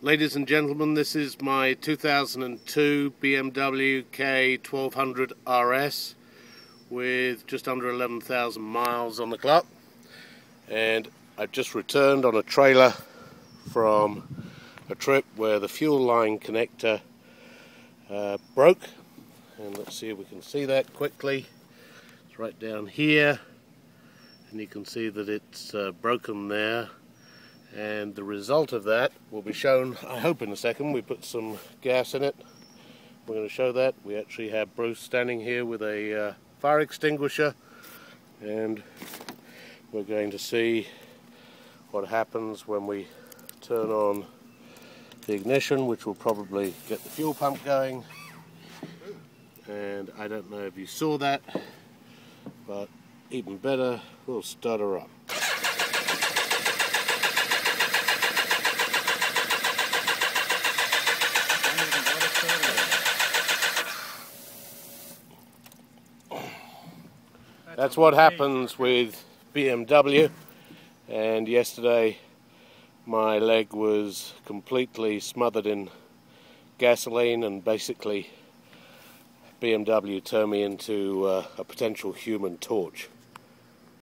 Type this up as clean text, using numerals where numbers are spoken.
Ladies and gentlemen, this is my 2002 BMW K1200 RS with just under 11,000 miles on the clock, and I've just returned on a trailer from a trip where the fuel line connector broke, and let's see if we can see that quickly. It's right down here, and you can see that it's broken there. And the result of that will be shown, I hope, in a second. We put some gas in it. We're going to show that. We actually have Bruce standing here with a fire extinguisher, and we're going to see what happens when we turn on the ignition, which will probably get the fuel pump going. And I don't know if you saw that, but even better, we'll start her up. That's what happens with BMW, and yesterday my leg was completely smothered in gasoline, and basically BMW turned me into a potential human torch.